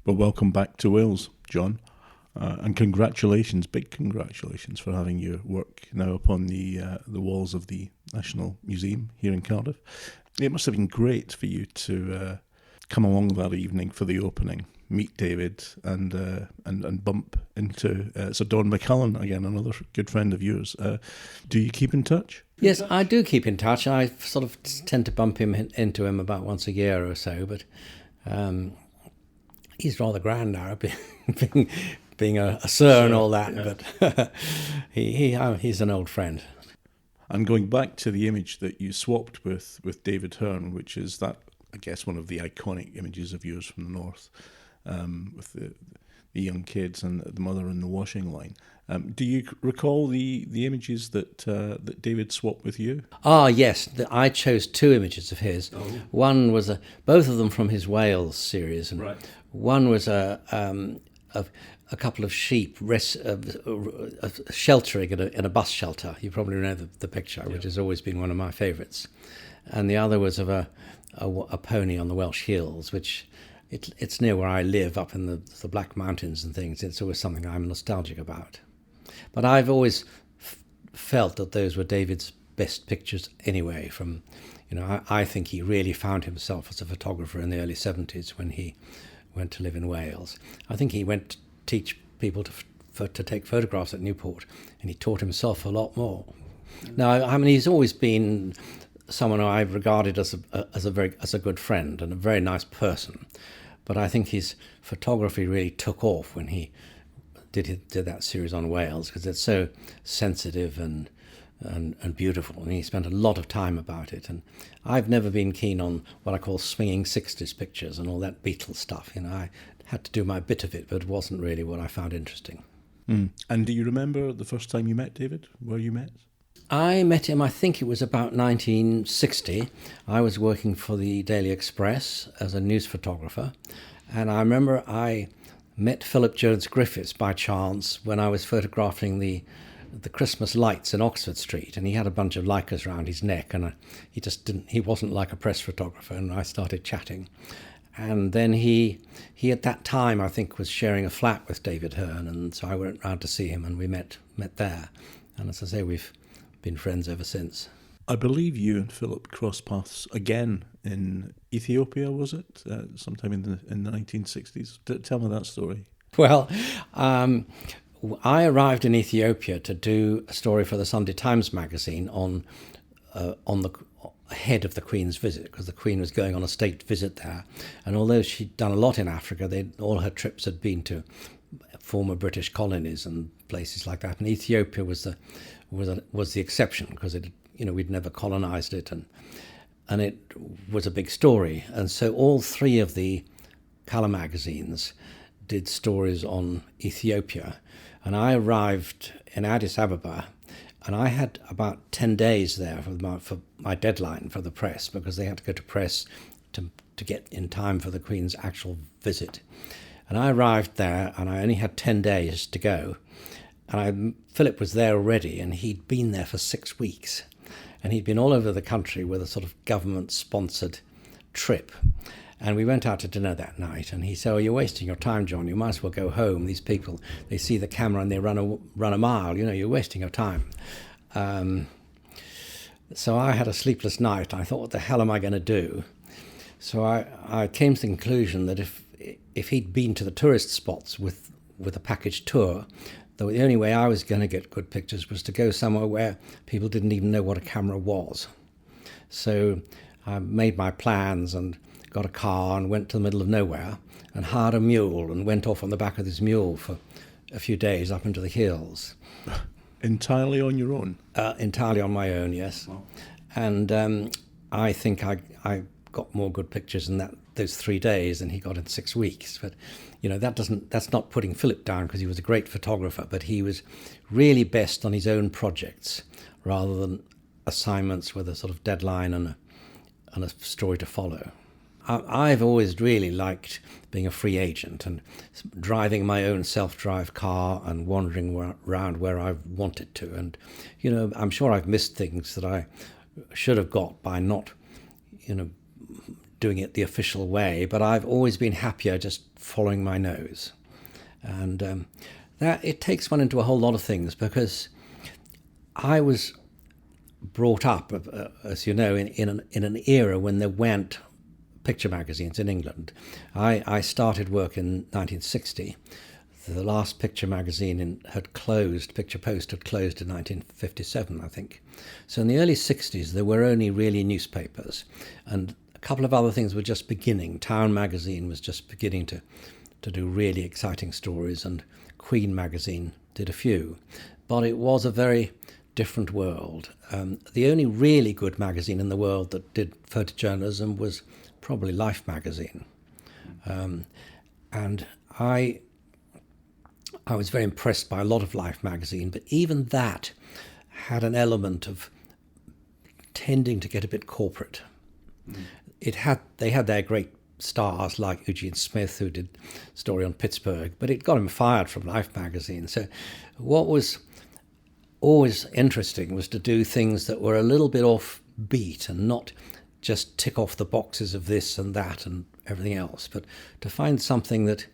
Well, welcome back to Wales, John. And congratulations, big congratulations for having your work now upon the walls of the National Museum here in Cardiff. It must have been great for you to come along that evening for the opening, meet David, and bump into Sir Don McCullen again, another good friend of yours. Do you keep in touch? Yes, I do keep in touch. I sort of tend to bump into him about once a year or so, but he's rather grand now, being a sir and all that. Yeah. But he's an old friend. And going back to the image that you swapped with David Hearn, which is that, I guess, one of the iconic images of yours from the north, with the young kids and the mother in the washing line. Do you recall the images that David swapped with you? Ah, yes. I chose two images of his. Oh. One was both of them from his Wales series, and right. One was a couple of sheep sheltering in a bus shelter. You probably know the picture, yeah, which has always been one of my favourites. And the other was of a pony on the Welsh hills, which it's near where I live, up in the Black Mountains and things. It's always something I'm nostalgic about. But I've always felt that those were David's best pictures anyway. I think he really found himself as a photographer in the early 70s when he went to live in Wales. I think he went to teach people to take photographs at Newport, and he taught himself a lot more. Now, I mean, he's always been someone who I've regarded as a good friend and a very nice person, but I think his photography really took off when he did that series on Wales, because it's so sensitive and beautiful, and he spent a lot of time about it. And I've never been keen on what I call swinging 60s pictures and all that Beatles stuff. I had to do my bit of it, but it wasn't really what I found interesting. Mm. And do you remember the first time you met David, where you met? I met him, I think it was about 1960. I was working for the Daily Express as a news photographer, and I remember I met Philip Jones Griffiths by chance when I was photographing the Christmas lights in Oxford Street, and he had a bunch of Leicas around his neck, and he wasn't like a press photographer, and I started chatting. And then he at that time, I think, was sharing a flat with David Hearn, and so I went round to see him, and we met there. And as I say, we've been friends ever since. I believe you and Philip crossed paths again in Ethiopia, was it? Sometime in the 1960s. Tell me that story. Well, I arrived in Ethiopia to do a story for the Sunday Times magazine on the ahead of the Queen's visit, because the Queen was going on a state visit there. And although she'd done a lot in Africa, all her trips had been to former British colonies and places like that. And Ethiopia was the exception, because we'd never colonized it, and it was a big story. And so all three of the colour magazines did stories on Ethiopia. And I arrived in Addis Ababa, and I had about 10 days there for my deadline for the press, because they had to go to press to get in time for the Queen's actual visit. And I arrived there, and I only had 10 days to go. And Philip was there already, and he'd been there for 6 weeks. And he'd been all over the country with a sort of government-sponsored trip. And we went out to dinner that night, and he said, "Oh, you're wasting your time, John. You might as well go home. These people, they see the camera and they run a mile. You're wasting your time." So I had a sleepless night. I thought, what the hell am I going to do? So I came to the conclusion that if he'd been to the tourist spots with a package tour, the only way I was going to get good pictures was to go somewhere where people didn't even know what a camera was. So I made my plans and got a car and went to the middle of nowhere and hired a mule and went off on the back of this mule for a few days up into the hills. Entirely on your own? Entirely on my own, yes. Wow. And I think I got more good pictures in those 3 days than he got in 6 weeks. But that's not putting Philip down, because he was a great photographer, but he was really best on his own projects rather than assignments with a sort of deadline and a story to follow. I've always really liked being a free agent and driving my own self-drive car and wandering around where I've wanted to. And, I'm sure I've missed things that I should have got by not, doing it the official way, but I've always been happier just following my nose. And that it takes one into a whole lot of things, because I was brought up, as you know, in an era when there weren't picture magazines in England. I started work in 1960. The last picture magazine had closed, Picture Post had closed in 1957, I think. So in the early 60s, there were only really newspapers, and a couple of other things were just beginning. Town magazine was just beginning to do really exciting stories, and Queen magazine did a few. But it was a very different world. The only really good magazine in the world that did photojournalism was probably Life magazine. And I was very impressed by a lot of Life magazine, but even that had an element of tending to get a bit corporate. They had their great stars like Eugene Smith, who did a story on Pittsburgh, but it got him fired from Life magazine. So what was always interesting was to do things that were a little bit offbeat and not just tick off the boxes of this and that and everything else, but to find something that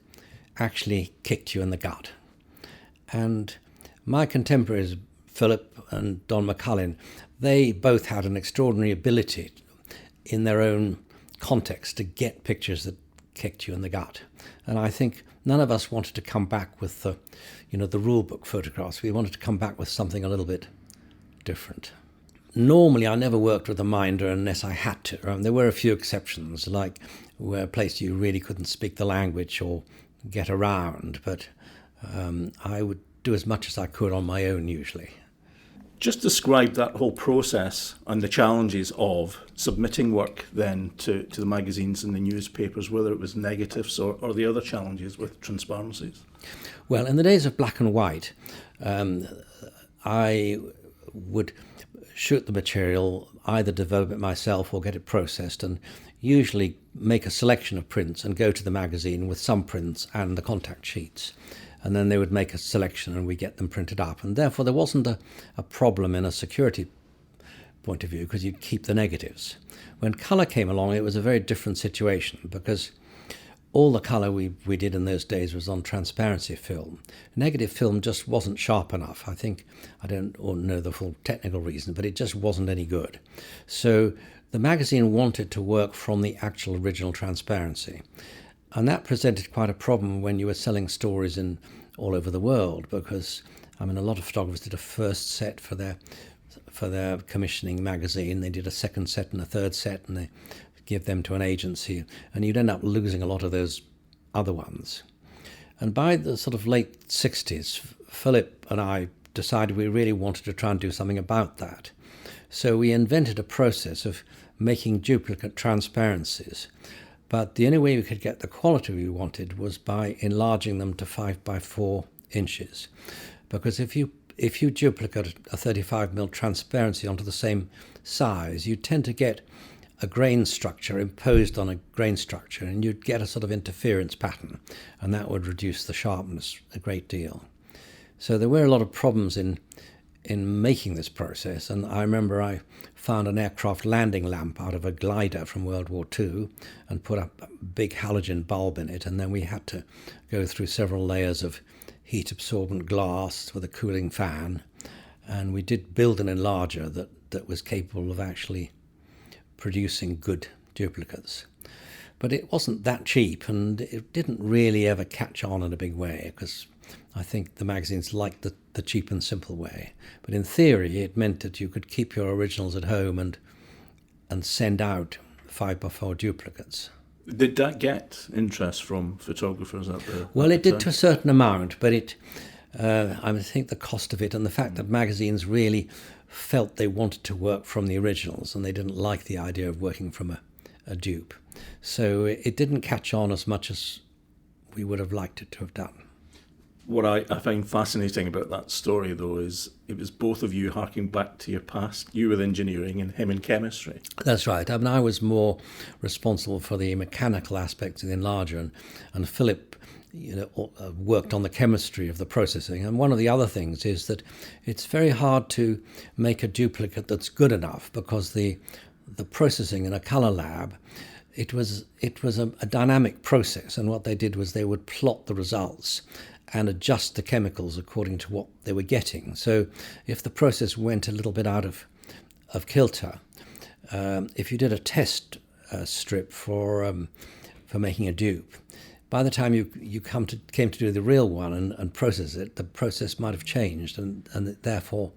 actually kicked you in the gut. And my contemporaries, Philip and Don McCullin, they both had an extraordinary ability in their own context to get pictures that kicked you in the gut. And I think none of us wanted to come back with the rule book photographs. We wanted to come back with something a little bit different. Normally, I never worked with a minder unless I had to. There were a few exceptions, like where a place you really couldn't speak the language or get around, but I would do as much as I could on my own usually. Just describe that whole process and the challenges of submitting work then to the magazines and the newspapers, whether it was negatives or the other challenges with transparencies. Well, in the days of black and white, I would shoot the material, either develop it myself or get it processed, and usually make a selection of prints and go to the magazine with some prints and the contact sheets. And then they would make a selection and we get them printed up. And therefore there wasn't a problem in a security point of view, because you'd keep the negatives. When colour came along, it was a very different situation, because all the colour we did in those days was on transparency film. Negative film just wasn't sharp enough. I don't know the full technical reason, but it just wasn't any good. So the magazine wanted to work from the actual original transparency. And that presented quite a problem when you were selling stories in all over the world, because a lot of photographers did a first set for their commissioning magazine. They did a second set and a third set, and they give them to an agency, and you'd end up losing a lot of those other ones. And by the sort of late 60s, Philip and I decided we really wanted to try and do something about that. So we invented a process of making duplicate transparencies. But the only way we could get the quality we wanted was by enlarging them to 5 by 4 inches. Because if you duplicate a 35mm transparency onto the same size, you tend to get a grain structure imposed on a grain structure, and you'd get a sort of interference pattern, and that would reduce the sharpness a great deal. So there were a lot of problems in making this process, and I remember I found an aircraft landing lamp out of a glider from World War II and put a big halogen bulb in it, and then we had to go through several layers of heat-absorbent glass with a cooling fan, and we did build an enlarger that was capable of actually producing good duplicates. But it wasn't that cheap, and it didn't really ever catch on in a big way, because I think the magazines liked the cheap and simple way. But in theory, it meant that you could keep your originals at home and send out 5 by 4 duplicates. Did that get interest from photographers at the Well, it did time? to a certain amount, but I think the cost of it and the fact that magazines really felt they wanted to work from the originals, and they didn't like the idea of working from a dupe. So it didn't catch on as much as we would have liked it to have done. What I find fascinating about that story, though, is it was both of you harking back to your past, you with engineering and him in chemistry. That's right. I was more responsible for the mechanical aspects of the enlarger, and Philip worked on the chemistry of the processing. And one of the other things is that it's very hard to make a duplicate that's good enough, because the processing in a colour lab it was a dynamic process, and what they did was they would plot the results and adjust the chemicals according to what they were getting. So if the process went a little bit out of kilter, if you did a test strip for making a dupe, by the time you came to do the real one and process it, the process might have changed, and it therefore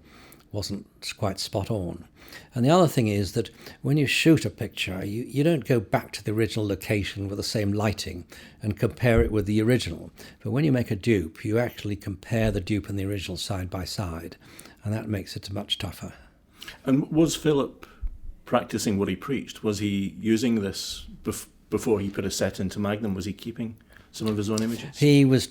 wasn't quite spot on. And the other thing is that when you shoot a picture, you don't go back to the original location with the same lighting and compare it with the original. But when you make a dupe, you actually compare the dupe and the original side by side, and that makes it much tougher. And was Philip practicing what he preached? Was he using this before he put a set into Magnum? Was he keeping some of his own images? He was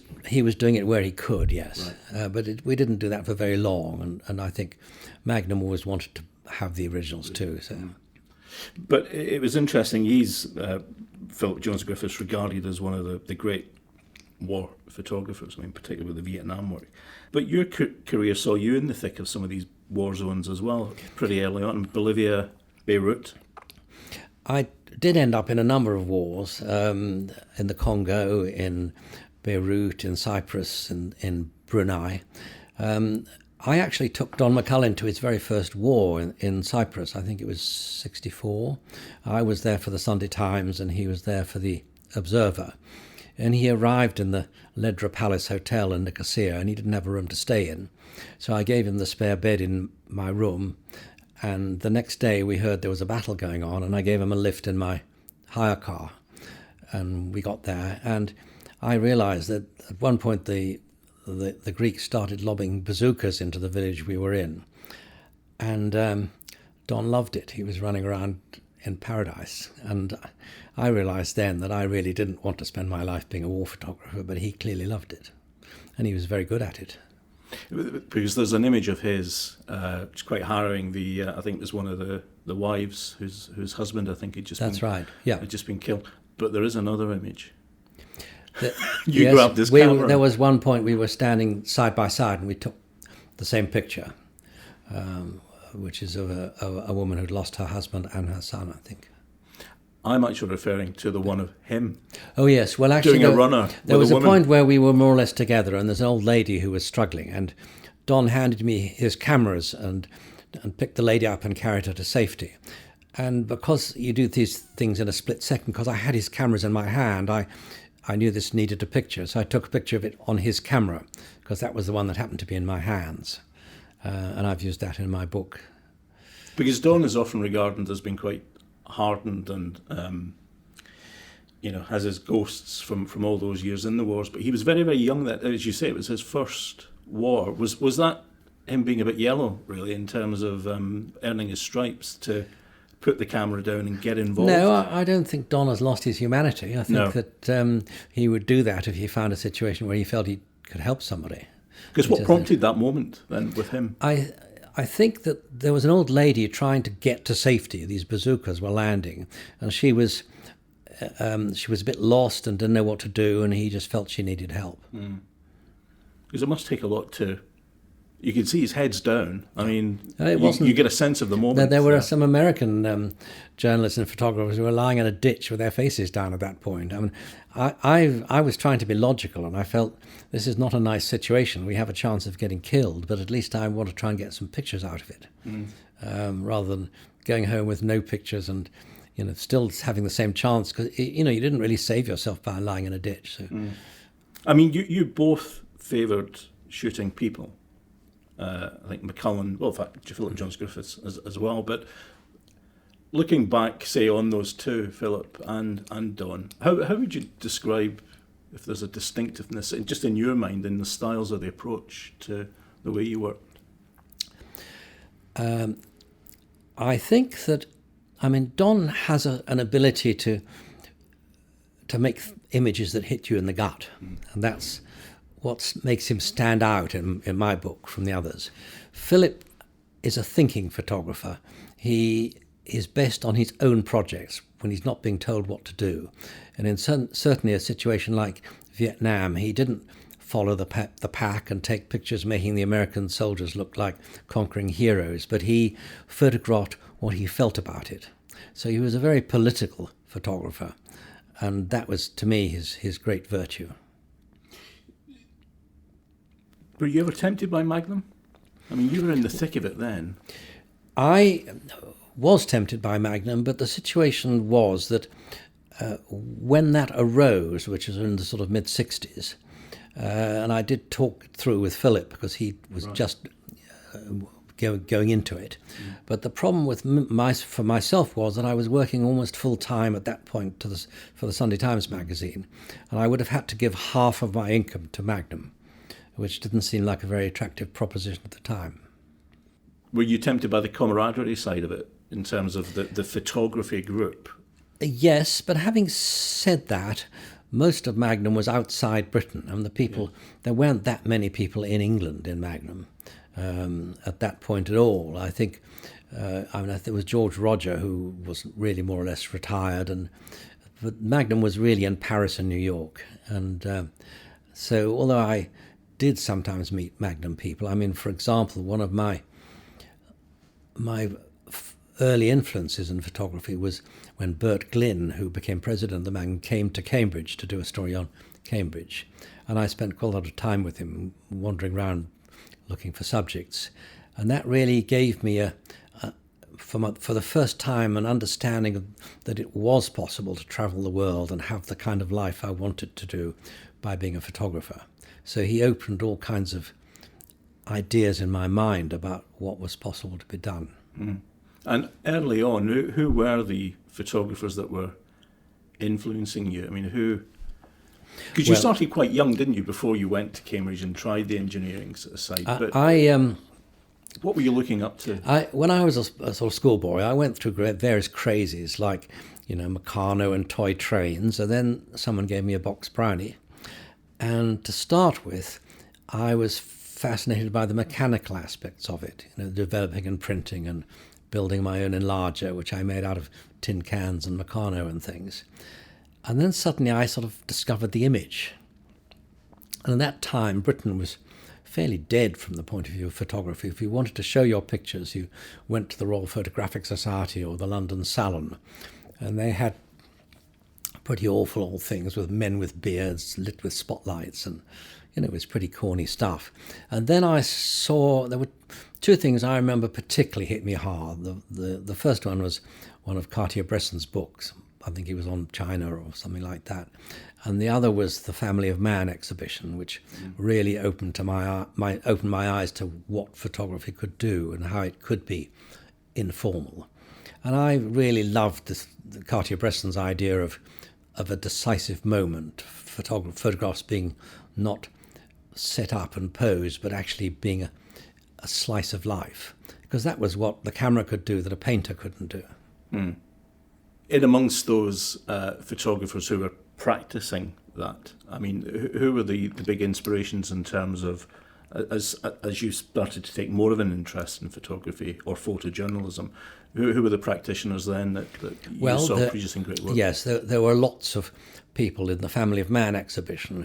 doing it where he could, yes. Right. But we didn't do that for very long, and I think Magnum always wanted to have the originals too. So. But it was interesting. He's Philip Jones Griffiths, regarded as one of the great war photographers, I mean, particularly with the Vietnam work. But your career saw you in the thick of some of these war zones as well, pretty early on, Bolivia, Beirut. I did end up in a number of wars, in the Congo, in Beirut, in Cyprus, in Brunei. I actually took Don McCullin to his very first war in Cyprus. I think it was 1964. I was there for the Sunday Times and he was there for the Observer. And he arrived in the Ledra Palace Hotel in Nicosia, and he didn't have a room to stay in. So I gave him the spare bed in my room, and the next day we heard there was a battle going on, and I gave him a lift in my hire car. And we got there, and I realized that at one point the Greeks started lobbing bazookas into the village we were in. And Don loved it. He was running around in paradise. And I realized then that I really didn't want to spend my life being a war photographer, but he clearly loved it. And he was very good at it. Because there's an image of his, which is quite harrowing. I think it was one of the wives whose husband, I think, had just been killed. But there is another image. You grabbed this camera. There was one point we were standing side by side and we took the same picture, which is of a woman who'd lost her husband and her son, I think. I'm actually referring to the one of him. Oh, yes. Well, actually, doing a runner. There was a point where we were more or less together, and there's an old lady who was struggling, and Don handed me his cameras and picked the lady up and carried her to safety. And because you do these things in a split second, because I had his cameras in my hand, I knew this needed a picture, so I took a picture of it on his camera, because that was the one that happened to be in my hands. And I've used that in my book. Because Don is often regarded as being quite hardened and, has his ghosts from all those years in the wars. But he was very, very young. That, as you say, it was his first war. Was that him being a bit yellow, really, in terms of earning his stripes to put the camera down and get involved? No, I don't think Don has lost his humanity. I think that he would do that if he found a situation where he felt he could help somebody. Because what prompted that moment then with him? I think that there was an old lady trying to get to safety. These bazookas were landing, and she was a bit lost and didn't know what to do, and he just felt she needed help. Because it must take a lot to... You can see his head's down. I mean, you get a sense of the moment. There were some American journalists and photographers who were lying in a ditch with their faces down at that point. I mean, I was trying to be logical, and I felt this is not a nice situation. We have a chance of getting killed, but at least I want to try and get some pictures out of it, rather than going home with no pictures and still having the same chance, because you didn't really save yourself by lying in a ditch. So. I mean, you both favoured shooting people. I think McCullin, well, in fact, Philip Jones Griffiths as well. But looking back, say, on those two, Philip and Don, how would you describe, if there's a distinctiveness, just in your mind, in the styles of the approach to the way you worked? I think that, Don has an ability to make images that hit you in the gut, and that's what makes him stand out in my book from the others. Philip is a thinking photographer. He is best on his own projects when he's not being told what to do. And in certainly a situation like Vietnam, he didn't follow the pack and take pictures making the American soldiers look like conquering heroes, but he photographed what he felt about it. So he was a very political photographer. And that was, to me, his great virtue. Were you ever tempted by Magnum? I mean, you were in the thick of it then. I was tempted by Magnum, but the situation was that when that arose, which was in the sort of mid-60s, and I did talk it through with Philip because he was just going into it. But the problem with for myself was that I was working almost full-time at that point for the Sunday Times magazine, and I would have had to give half of my income to Magnum, which didn't seem like a very attractive proposition at the time. Were you tempted by the camaraderie side of it, in terms of the photography group? Yes, but having said that, most of Magnum was outside Britain, and there weren't that many people in England in Magnum at that point at all. I think it was George Roger who was really more or less retired, but Magnum was really in Paris and New York. And so although I did sometimes meet Magnum people, I mean, for example, one of my early influences in photography was when Bert Glynn, who became president of the Magnum, came to Cambridge to do a story on Cambridge. And I spent quite a lot of time with him, wandering around looking for subjects. And that really gave me, for the first time, an understanding that it was possible to travel the world and have the kind of life I wanted to do by being a photographer. So he opened all kinds of ideas in my mind about what was possible to be done. Mm. And early on, who were the photographers that were influencing you? I mean, because you started quite young, didn't you, before you went to Cambridge and tried the engineering side? But what were you looking up to? When I was a sort of schoolboy, I went through various crazes like, Meccano and toy trains, and then someone gave me a box brownie. And to start with, I was fascinated by the mechanical aspects of it, developing and printing and building my own enlarger, which I made out of tin cans and Meccano and things. And then suddenly I sort of discovered the image. And at that time, Britain was fairly dead from the point of view of photography. If you wanted to show your pictures, you went to the Royal Photographic Society or the London Salon, and they had pretty awful old things with men with beards lit with spotlights, and it was pretty corny stuff. And then I saw there were two things I remember particularly hit me hard. The first one was one of Cartier-Bresson's books. I think he was on China or something like that. And the other was the Family of Man exhibition, which really opened my eyes to what photography could do and how it could be informal. And I really loved Cartier-Bresson's idea of a decisive moment, photographs being not set up and posed, but actually being a slice of life, because that was what the camera could do that a painter couldn't do. Mm. In amongst those photographers who were practicing that, I mean, who were the big inspirations in terms of, as you started to take more of an interest in photography or photojournalism, who were the practitioners then that you saw producing great work? Yes, there were lots of people in the Family of Man exhibition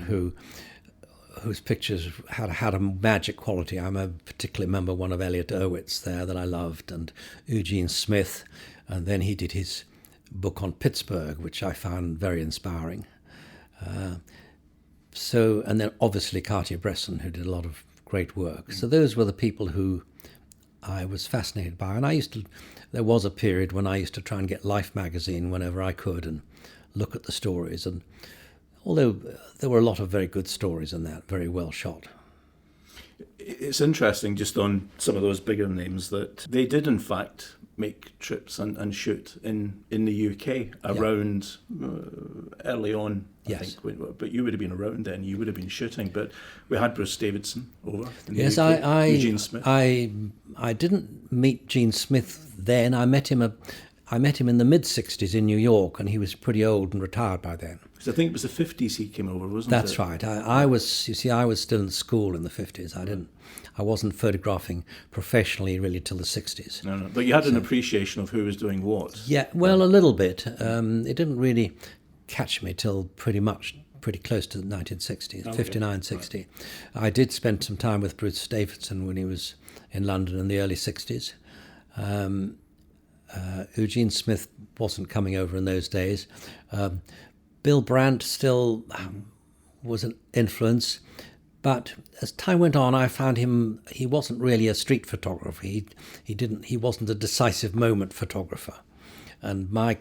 whose pictures had a magic quality. I particularly remember one of Elliot Erwitt's there that I loved, and Eugene Smith, and then he did his book on Pittsburgh, which I found very inspiring. And then obviously Cartier-Bresson, who did a lot of great work. So those were the people who I was fascinated by. And there was a period when I used to try and get Life magazine whenever I could and look at the stories. And although there were a lot of very good stories in that, very well shot. It's interesting, just on some of those bigger names, that they did in fact make trips and shoot in the UK around early on, I think. But you would have been around then, you would have been shooting. But we had Bruce Davidson over in the UK, Eugene Smith. I didn't meet Gene Smith then. I met him in the mid-'60s in New York, and he was pretty old and retired by then. Because I think it was the 50s he came over, wasn't it? That's right. I was still in school in the 50s. I wasn't photographing professionally really till the 60s. No. But you had an appreciation of who was doing what. Yeah, well, a little bit. It didn't really catch me till pretty close to the 1960s, 59, 60. Right. I did spend some time with Bruce Davidson when he was in London in the early 60s. Eugene Smith wasn't coming over in those days. Bill Brandt still was an influence, but as time went on, I found he wasn't really a street photographer. He wasn't a decisive moment photographer, and my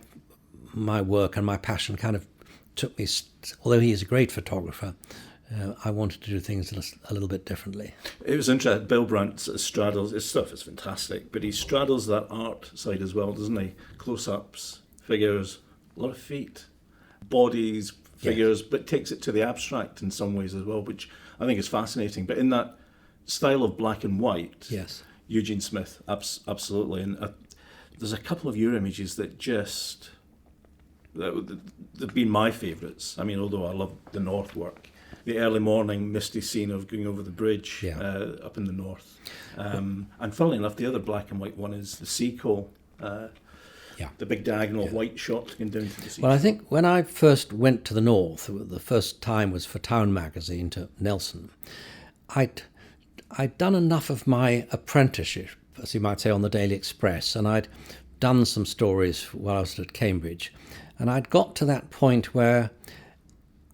work and my passion kind of took me. Although he is a great photographer, I wanted to do things a little bit differently. It was interesting. Bill Brandt straddles, his stuff is fantastic, but he straddles that art side as well, doesn't he? Close-ups, figures, a lot of feet, bodies, figures, yes, but takes it to the abstract in some ways as well, which I think is fascinating. But in that style of black and white, yes, Eugene Smith, absolutely. And there's a couple of your images that just, they've been my favourites. I mean, although I love the North work, the early morning misty scene of going over the bridge up in the north. And funnily enough, the other black and white one is the sea coal. The big diagonal white shot going down to the sea. Well, I think when I first went to the north, the first time was for Ffoton magazine to Nelson. I'd done enough of my apprenticeship, as you might say, on the Daily Express, and I'd done some stories while I was at Cambridge, and I'd got to that point where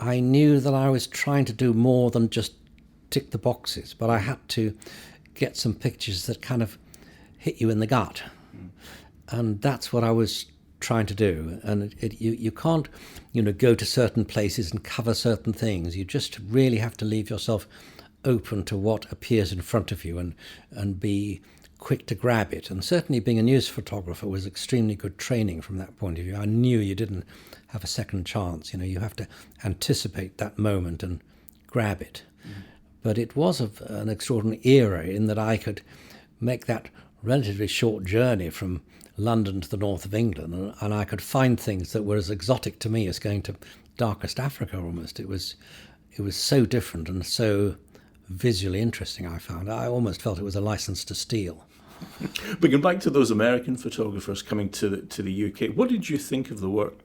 I knew that I was trying to do more than just tick the boxes, but I had to get some pictures that kind of hit you in the gut. And that's what I was trying to do. And you can't, go to certain places and cover certain things. You just really have to leave yourself open to what appears in front of you and be quick to grab it. And certainly being a news photographer was extremely good training from that point of view. I knew you didn't have a second chance. You have to anticipate that moment and grab it. But it was an extraordinary era in that I could make that relatively short journey from London to the north of England, and I could find things that were as exotic to me as going to darkest Africa almost. It was so different and so visually interesting, I found. I almost felt it was a license to steal. But going back to those American photographers coming to the UK, what did you think of the work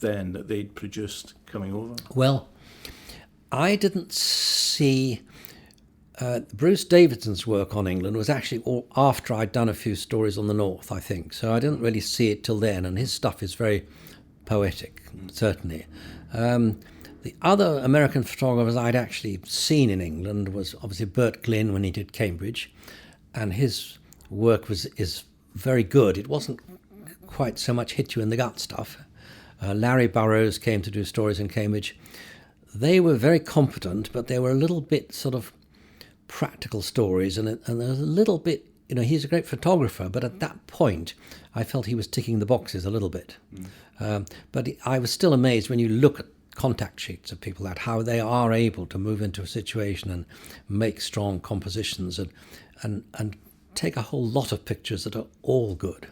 then that they'd produced coming over? Well, I didn't see... Bruce Davidson's work on England was actually all after I'd done a few stories on the north, I think. So I didn't really see it till then, and his stuff is very poetic, certainly. The other American photographers I'd actually seen in England was obviously Bert Glynn when he did Cambridge, and his work is very good. It wasn't quite so much hit you in the gut stuff. Larry Burrows came to do stories in Cambridge. They were very competent, but they were a little bit sort of practical stories, and there was a little bit, he's a great photographer, but at that point I felt he was ticking the boxes a little bit. But I was still amazed when you look at contact sheets of people, that how they are able to move into a situation and make strong compositions and take a whole lot of pictures that are all good.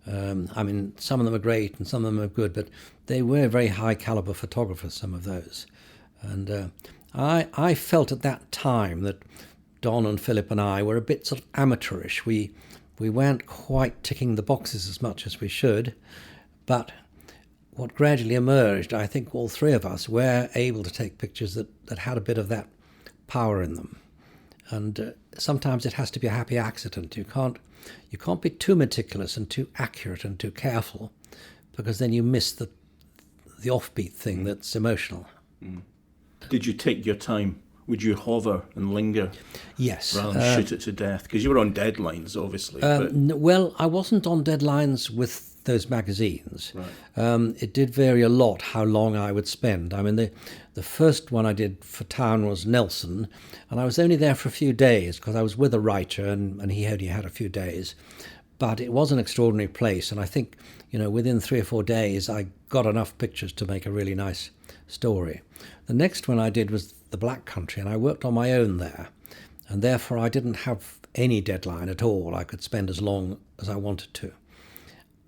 I mean, some of them are great and some of them are good, but they were very high caliber photographers, some of those. And I felt at that time that Don and Philip and I were a bit sort of amateurish. We weren't quite ticking the boxes as much as we should, but what gradually emerged, I think all three of us were able to take pictures that had a bit of that power in them. And sometimes it has to be a happy accident. You can't be too meticulous and too accurate and too careful, because then you miss the offbeat thing that's emotional. Did you take your time? Would you hover and linger? Yes. Rather than shoot it to death? Because you were on deadlines, obviously. Well, I wasn't on deadlines with those magazines. Right. It did vary a lot how long I would spend. I mean, the first one I did for Town was Nelson, and I was only there for a few days because I was with a writer and he only had a few days. But it was an extraordinary place, and I think, within 3 or 4 days I got enough pictures to make a really nice story. The next one I did was the Black Country, and I worked on my own there, and therefore I didn't have any deadline at all. I could spend as long as I wanted to,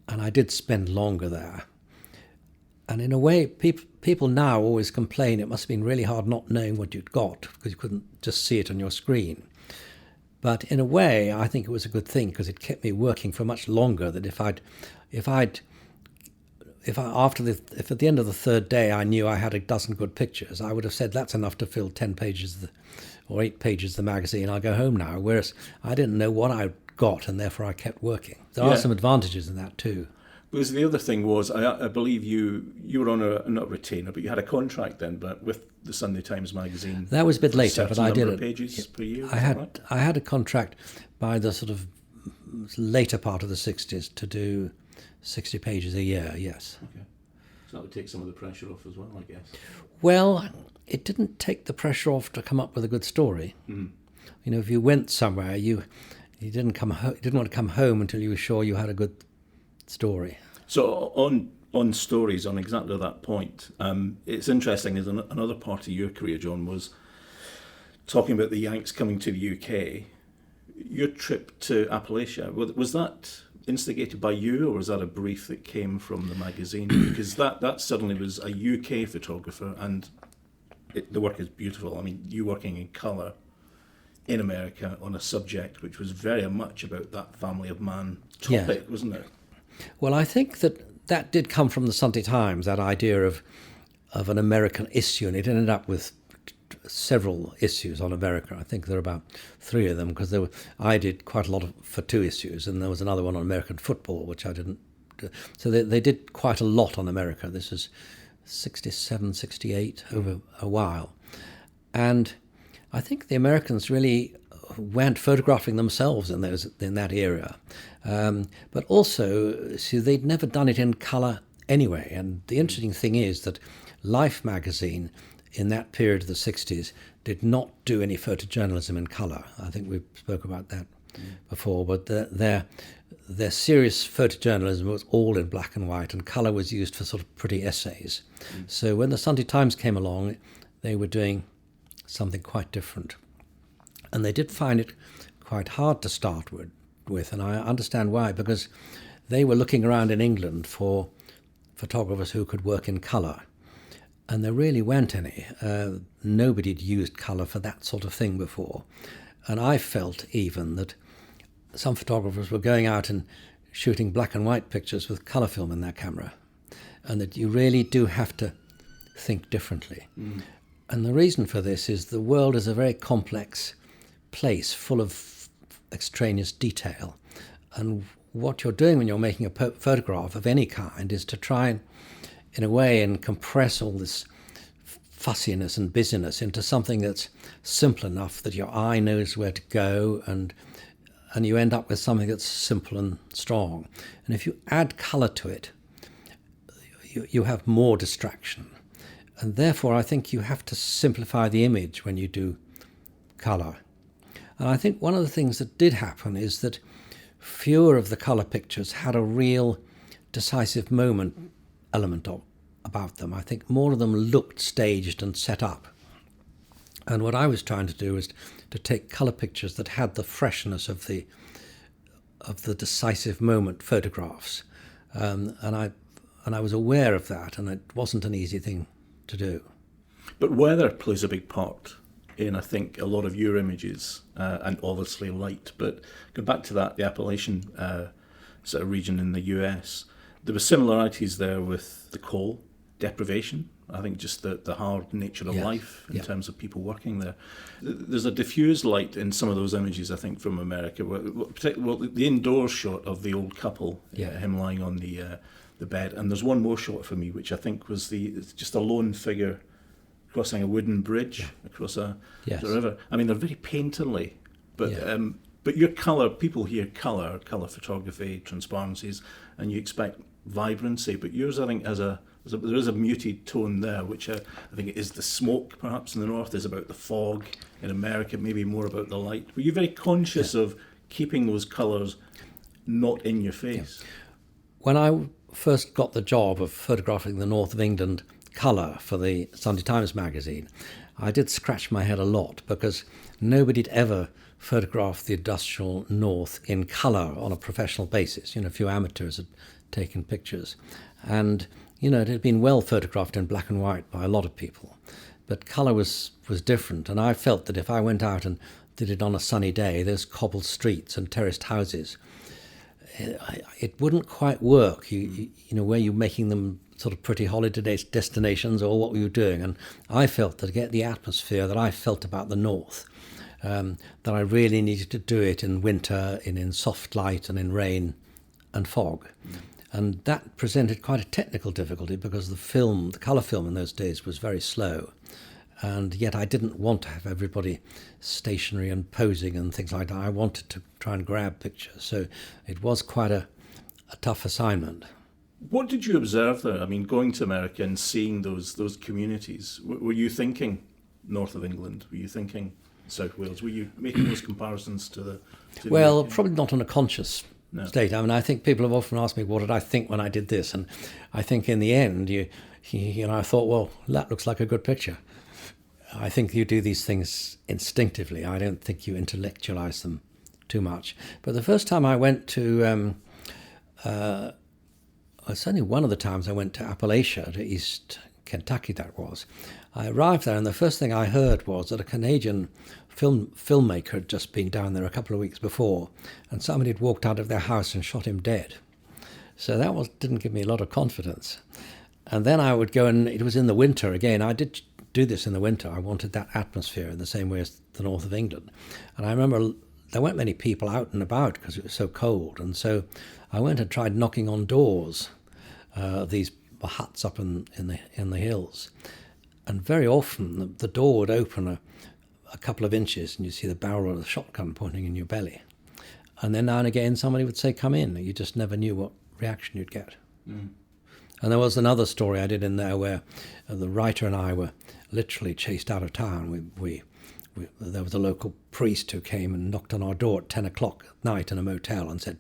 and I did spend longer there. And in a way, people now always complain it must have been really hard not knowing what you'd got because you couldn't just see it on your screen. But in a way, I think it was a good thing because it kept me working for much longer. That if at the end of the third day I knew I had a dozen good pictures, I would have said that's enough to fill 10 pages or 8 pages of the magazine. I'll go home now. Whereas I didn't know what I'd got, and therefore I kept working. There are some advantages in that too. Because the other thing was, I believe you were on not a retainer, but you had a contract then, but with the Sunday Times magazine. That was a bit later, but I did it. Pages per year. I had a contract by the sort of later part of the 60s to do 60 pages a year. Yes. Okay. So that would take some of the pressure off as well, I guess. Well, it didn't take the pressure off to come up with a good story. Mm. You know, if you went somewhere, you didn't want to come home until you were sure you had a good story. So on stories, on exactly that point, it's interesting. As another part of your career, John, was talking about the Yanks coming to the UK. Your trip to Appalachia, was that instigated by you, or was that a brief that came from the magazine? Because that suddenly was a UK photographer, and the work is beautiful. I mean, you working in colour in America on a subject which was very much about that family of man topic, wasn't it? Well, I think that did come from the Sunday Times, that idea of an American issue, and it ended up with several issues on America. I think there are about 3 of them, because I did quite a lot for 2 issues, and there was another one on American football, which I didn't do. So they did quite a lot on America. This is 67, 68, over a while. And I think the Americans really weren't photographing themselves in that era. But also, see, they'd never done it in colour anyway. And the interesting thing is that Life magazine in that period of the 60s did not do any photojournalism in colour. I think we spoke about that before, but their serious photojournalism was all in black and white, and colour was used for sort of pretty essays. So when the Sunday Times came along, they were doing something quite different. And they did find it quite hard to start with, and I understand why, because they were looking around in England for photographers who could work in colour. And there really weren't any. Nobody had used colour for that sort of thing before. And I felt even that some photographers were going out and shooting black and white pictures with colour film in their camera, and that you really do have to think differently. And the reason for this is the world is a very complex place full of extraneous detail. And what you're doing when you're making a photograph of any kind is to try and, in a way, and compress all this fussiness and busyness into something that's simple enough that your eye knows where to go, and you end up with something that's simple and strong. And if you add colour to it, you have more distraction. And therefore, I think you have to simplify the image when you do colour. And I think one of the things that did happen is that fewer of the colour pictures had a real decisive moment element about them. I think more of them looked staged and set up. And what I was trying to do was to take colour pictures that had the freshness of the decisive moment photographs. And I was aware of that, and it wasn't an easy thing to do. But weather plays a big part in, I think, a lot of your images, and obviously light. But going back to that, the Appalachian sort of region in the US, there were similarities there with the coal deprivation. I think just the hard nature of life in terms of people working there. There's a diffused light in some of those images, I think, from America. The indoor shot of the old couple, him lying on the bed, and there's one more shot for me, which I think was just a lone figure crossing a wooden bridge across the river. I mean, they're very painterly, but your colour, people hear colour photography, transparencies, and you expect vibrancy, but yours, I think, there is a muted tone there, which I think is the smoke, perhaps in the north, is about the fog. In America, maybe more about the light. Were you very conscious of keeping those colours not in your face? When I first got the job of photographing the north of England colour for the Sunday Times magazine, I did scratch my head a lot, because nobody had ever photographed the industrial north in colour on a professional basis. A few amateurs had taken pictures. And it had been well photographed in black and white by a lot of people, but colour was different. And I felt that if I went out and did it on a sunny day, those cobbled streets and terraced houses, it wouldn't quite work. Were you making them sort of pretty holiday destinations, or what were you doing? And I felt that to get the atmosphere that I felt about the north, that I really needed to do it in winter, in soft light and in rain and fog. And that presented quite a technical difficulty because the colour film in those days was very slow. And yet I didn't want to have everybody stationary and posing and things like that. I wanted to try and grab pictures. So it was quite a tough assignment. What did you observe there? I mean, going to America and seeing those communities, were you thinking north of England? Were you thinking South Wales? Were you making those comparisons to the Well, UK? probably not on a conscious state. I mean, I think people have often asked me, what did I think when I did this? And I think in the end, I thought, well, that looks like a good picture. I think you do these things instinctively. I don't think you intellectualize them too much. But the first time I went to, it's only one of the times I went to Appalachia, to East Kentucky that was. I arrived there and the first thing I heard was that a Canadian filmmaker had just been down there a couple of weeks before and somebody had walked out of their house and shot him dead. So that didn't give me a lot of confidence. And then I would go, and it was in the winter again. I did do this in the winter. I wanted that atmosphere in the same way as the north of England. And I remember there weren't many people out and about because it was so cold. And so I went and tried knocking on doors of these huts up in the hills. And very often the door would open a couple of inches and you'd see the barrel of the shotgun pointing in your belly. And then now and again somebody would say, come in. You just never knew what reaction you'd get. Mm. And there was another story I did in there where the writer and I were literally chased out of town. There was a local priest who came and knocked on our door at 10 o'clock at night in a motel and said,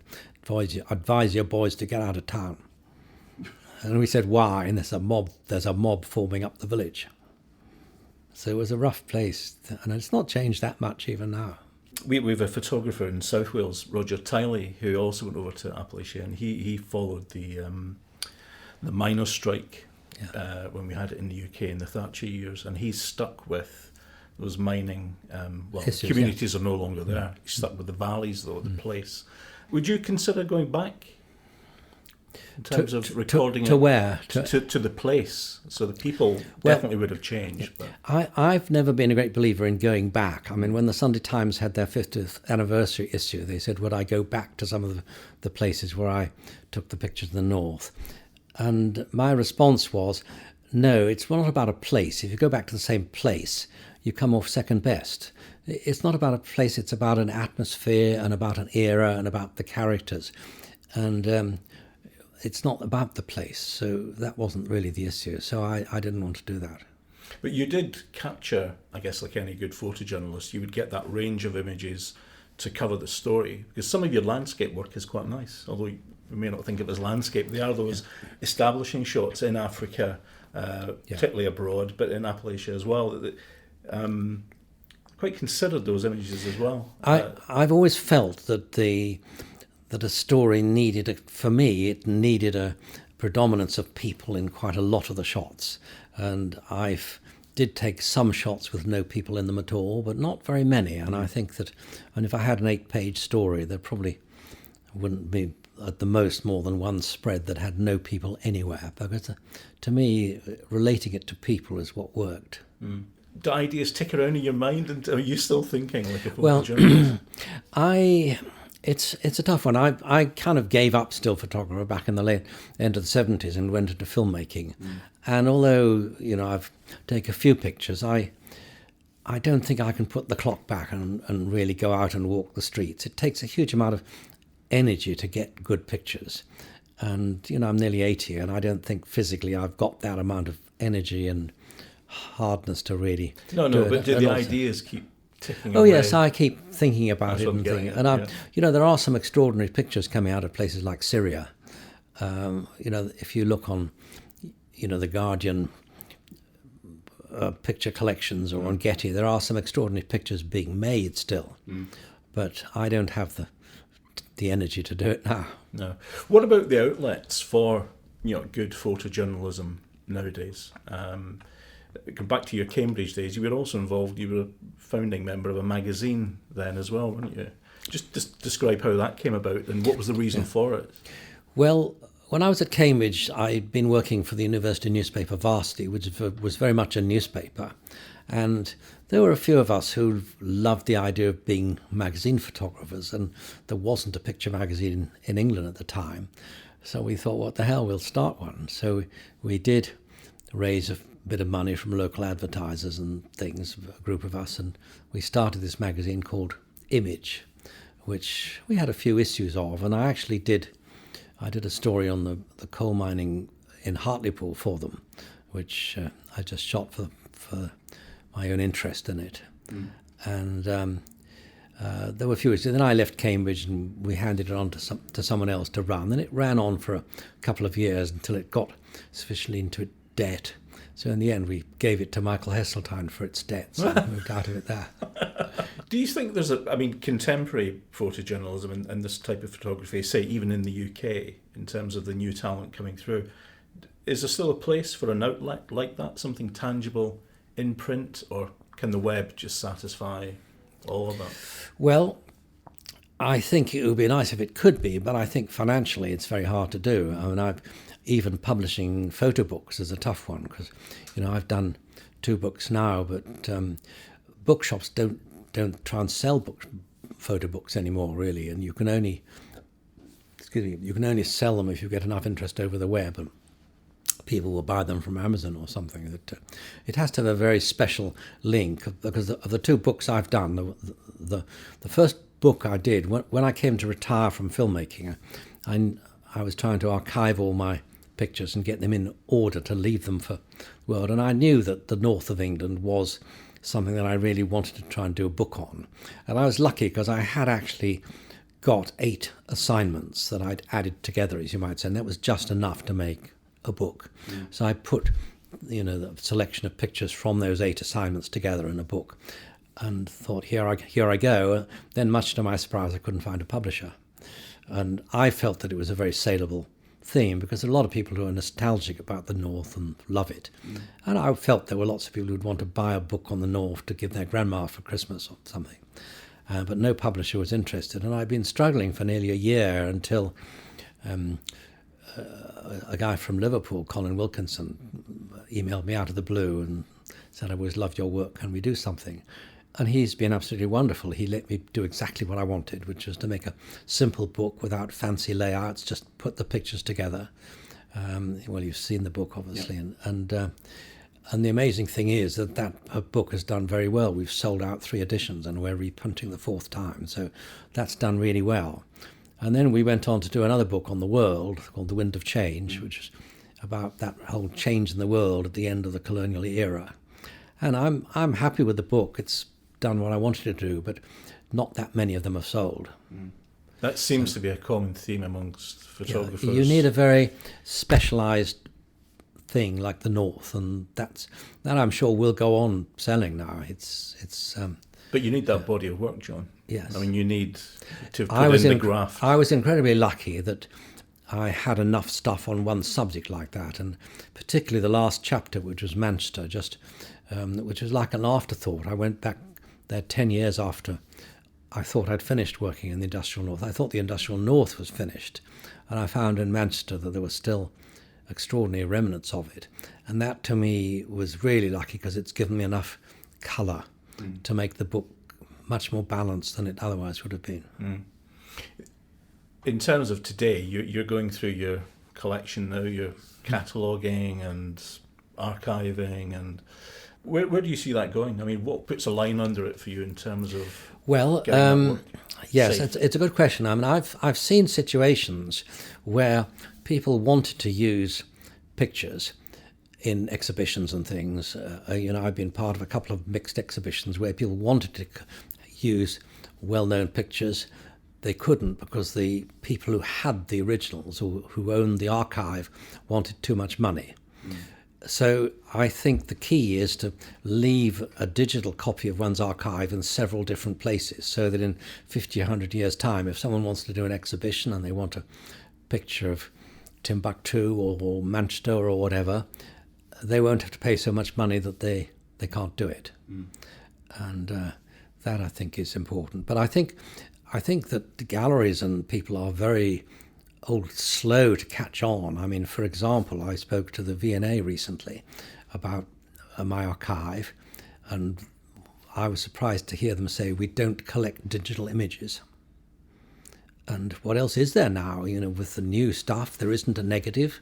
advise your boys to get out of town. And we said, why? And there's a mob forming up the village. So it was a rough place, and it's not changed that much even now. We have a photographer in South Wales, Roger Tiley, who also went over to Appalachia, and he followed the miners' strike when we had it in the UK in the Thatcher years, and he's stuck with those mining communities are no longer there. He's stuck with the valleys, though, the place. Would you consider going back in terms of recording to it? Where? To the place. So the people definitely would have changed. Yeah. But I've never been a great believer in going back. I mean, when the Sunday Times had their 50th anniversary issue, they said, would I go back to some of the places where I took the pictures in the north? And my response was, no, it's not about a place. If you go back to the same place, you come off second best. It's not about a place, it's about an atmosphere and about an era and about the characters. And it's not about the place, so that wasn't really the issue. So I didn't want to do that. But you did capture, I guess, like any good photojournalist, you would get that range of images to cover the story. Because some of your landscape work is quite nice, although we may not think of it as landscape. They are those establishing shots in Africa, particularly abroad, but in Appalachia as well. Quite considered those images as well. I've always felt that a story needed, it needed a predominance of people in quite a lot of the shots. And I did take some shots with no people in them at all, but not very many. And I think that, if I had an 8-page story, there probably wouldn't be at the most more than one spread that had no people anywhere. Because to me, relating it to people is what worked. Mm. Do ideas tick around in your mind, and are you still thinking like a photojournalist? Well, it's a tough one. I kind of gave up still photography back in the late end of the 70s and went into filmmaking. And although, I've taken a few pictures, I don't think I can put the clock back and really go out and walk the streets. It takes a huge amount of energy to get good pictures. And, I'm nearly 80 and I don't think physically I've got that amount of energy and hardness to really do the ideas keep ticking away? away? Yes, I keep thinking about it and thinking. And there are some extraordinary pictures coming out of places like Syria. If you look on, the Guardian picture collections or on Getty, there are some extraordinary pictures being made still. But I don't have the energy to do it now. No. What about the outlets for good photojournalism nowadays? Come back to your Cambridge days, you were also involved, you were a founding member of a magazine then as well, weren't you? Just describe how that came about and what was the reason for it. Well, when I was at Cambridge, I'd been working for the university newspaper Varsity, which was very much a newspaper. And there were a few of us who loved the idea of being magazine photographers, and there wasn't a picture magazine in England at the time. So we thought, what the hell, we'll start one. So we did raise a bit of money from local advertisers and things, a group of us, and we started this magazine called Image, which we had a few issues of, and I did a story on the coal mining in Hartlepool for them, which I just shot for my own interest in it. And there were a few issues. Then I left Cambridge and we handed it on to someone else to run, and it ran on for a couple of years until it got sufficiently into debt. So in the end, we gave it to Michael Heseltine for its debts and moved out of it there. Do you think there's contemporary photojournalism and this type of photography, say even in the UK, in terms of the new talent coming through, is there still a place for an outlet like that, something tangible in print, or can the web just satisfy all of that? Well, I think it would be nice if it could be, but I think financially it's very hard to do. I mean, even publishing photo books is a tough one because, I've done 2 books now, but bookshops don't try and sell photo books anymore, really, and you can only sell them if you get enough interest over the web, and people will buy them from Amazon or something. It has to have a very special link, because of the 2 books I've done, the first book I did when I came to retire from filmmaking, I was trying to archive all my pictures and get them in order to leave them for the world, and I knew that the north of England was something that I really wanted to try and do a book on. And I was lucky because I had actually got 8 assignments that I'd added together, as you might say, and that was just enough to make a book. So I put the selection of pictures from those 8 assignments together in a book and thought, here I go. Then, much to my surprise, I couldn't find a publisher. And I felt that it was a very saleable theme because there are a lot of people who are nostalgic about the North and love it. And I felt there were lots of people who'd want to buy a book on the North to give their grandma for Christmas or something. But no publisher was interested. And I'd been struggling for nearly a year until a guy from Liverpool, Colin Wilkinson, emailed me out of the blue and said, "I always loved your work, can we do something?" And he's been absolutely wonderful. He let me do exactly what I wanted, which was to make a simple book without fancy layouts, just put the pictures together. Well, you've seen the book, obviously. Yeah. And the amazing thing is that book has done very well. We've sold out 3 editions and we're reprinting the 4th time. So that's done really well. And then we went on to do another book on the world called The Wind of Change, which is about that whole change in the world at the end of the colonial era. And I'm happy with the book. It's done what I wanted to do, but not that many of them have sold. That seems to be a common theme amongst photographers. Yeah, you need a very specialised thing like the North, and that I'm sure will go on selling now. But you need that body of work, John. Yes. I mean, you need to put in the graft. I was incredibly lucky that I had enough stuff on one subject like that, and particularly the last chapter, which was Manchester, which was like an afterthought. I went back there 10 years after I thought I'd finished working in the Industrial North. I thought the Industrial North was finished, and I found in Manchester that there were still extraordinary remnants of it. And that to me was really lucky because it's given me enough colour to make the book much more balanced than it otherwise would have been. In terms of today, you're going through your collection now, you're cataloguing and archiving, and where do you see that going? I mean, what puts a line under it for you in terms of yes, it's a good question. I mean, I've seen situations where people wanted to use pictures in exhibitions and things. I've been part of a couple of mixed exhibitions where people wanted to use well-known pictures. They couldn't because the people who had the originals or who owned the archive wanted too much money. So I think the key is to leave a digital copy of one's archive in several different places so that in 50, 100 years' time, if someone wants to do an exhibition and they want a picture of Timbuktu or Manchester or whatever, they won't have to pay so much money that they can't do it. And that, I think, is important. But I think that the galleries and people are very slow to catch on. I mean, for example, I spoke to the V&A recently about my archive, And I was surprised to hear them say, we don't collect digital images. And what else is there now? With the new stuff, there isn't a negative.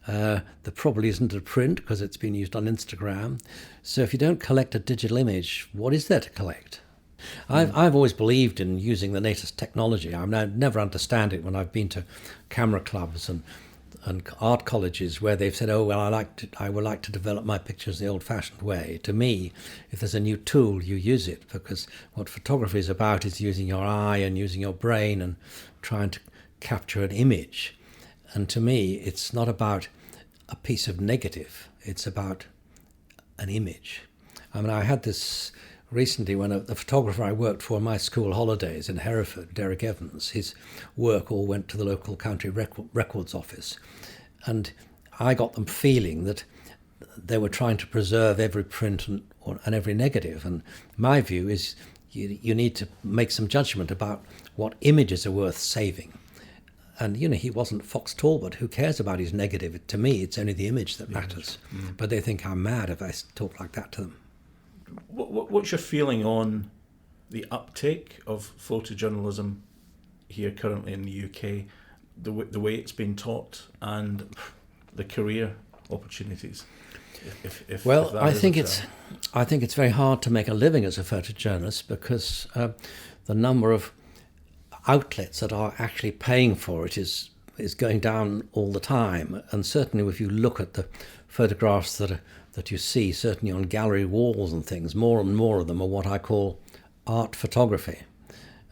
There probably isn't a print because it's been used on Instagram. So if you don't collect a digital image, what is there to collect? I've always believed in using the latest technology. I never understand it when I've been to camera clubs and art colleges where they've said, oh, well, I would like to develop my pictures the old-fashioned way. To me, if there's a new tool, you use it, because what photography is about is using your eye and using your brain and trying to capture an image. And to me, it's not about a piece of negative. It's about an image. I had this recently when the photographer I worked for in my school holidays in Hereford, Derek Evans, his work all went to the local county records office. And I got them feeling that they were trying to preserve every print and every negative. And my view is you need to make some judgment about what images are worth saving. And, he wasn't Fox Talbot. Who cares about his negative? To me, it's only the image that matters. Mm. But they think I'm mad if I talk like that to them. What's your feeling on the uptake of photojournalism here currently in the UK, the way it's been taught, and the career opportunities? I think it's very hard to make a living as a photojournalist because the number of outlets that are actually paying for it is going down all the time. And certainly if you look at the photographs that you see, certainly on gallery walls and things, more and more of them are what I call art photography.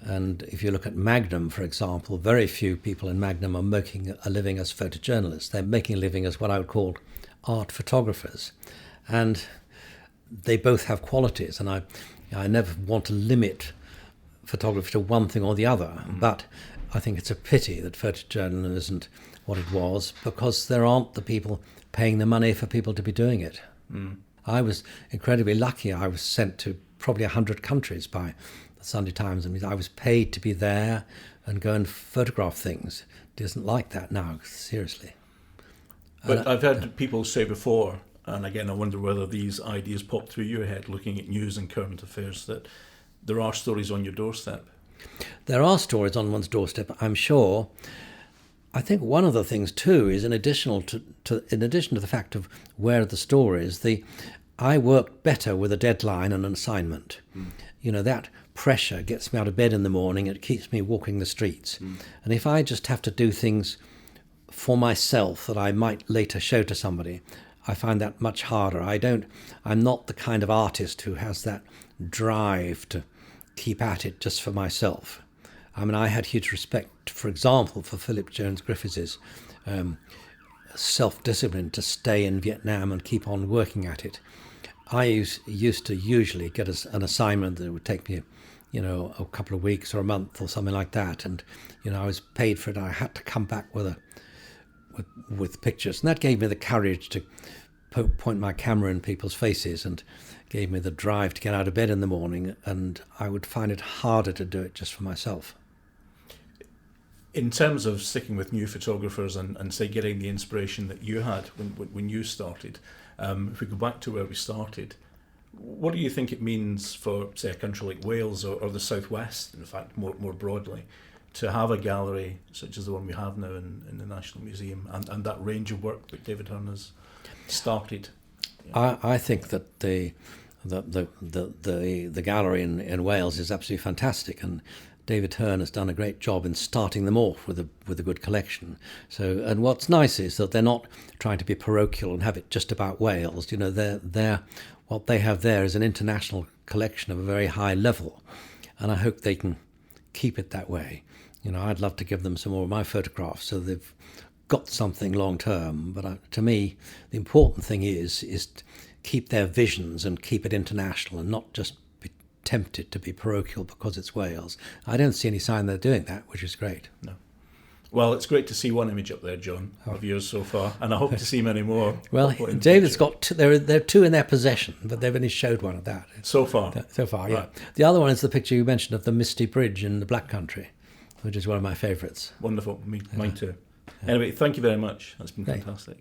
And if you look at Magnum, for example, very few people in Magnum are making a living as photojournalists. They're making a living as what I would call art photographers. And they both have qualities, and I never want to limit photography to one thing or the other, but I think it's a pity that photojournalism isn't what it was, because there aren't the people paying the money for people to be doing it. I was incredibly lucky. I was sent to probably 100 countries by the Sunday Times, and I was paid to be there and go and photograph things. It isn't like that now, seriously. But I've had people say before, and again I wonder whether these ideas pop through your head looking at news and current affairs, that there are stories on your doorstep. There are stories on one's doorstep, I'm sure. I think one of the things too is in addition to the fact of where are the stories, I work better with a deadline and an assignment. That pressure gets me out of bed in the morning. It keeps me walking the streets. And if I just have to do things for myself that I might later show to somebody, I find that much harder. I'm not the kind of artist who has that drive to keep at it just for myself. I had huge respect, for example, for Philip Jones Griffiths' self-discipline to stay in Vietnam and keep on working at it. I used to usually get an assignment that would take me, a couple of weeks or a month or something like that, and I was paid for it. I had to come back with pictures, and that gave me the courage to point my camera in people's faces and gave me the drive to get out of bed in the morning, and I would find it harder to do it just for myself. In terms of sticking with new photographers and say getting the inspiration that you had when you started, if we go back to where we started, what do you think it means for, say, a country like Wales or the Southwest, in fact, more broadly, to have a gallery such as the one we have now in the National Museum and that range of work that David Hearn has started? I think that the gallery in Wales is absolutely fantastic, and David Hearn has done a great job in starting them off with a good collection. So, and what's nice is that they're not trying to be parochial and have it just about Wales. They're what they have there is an international collection of a very high level, and I hope they can keep it that way. I'd love to give them some more of my photographs so they've got something long term. But to me, the important thing is to keep their visions and keep it international and not just be tempted to be parochial because it's Wales. I don't see any sign they're doing that, which is great. No. Well, it's great to see one image up there, John, of yours so far, and I hope to see many more. Well, David's got two, there are two in their possession, but they've only showed one of that. So far? So far, yeah. Right. The other one is the picture you mentioned of the Misty Bridge in the Black Country, which is one of my favourites. Wonderful. Mine too. Anyway, thank you very much. That's been fantastic.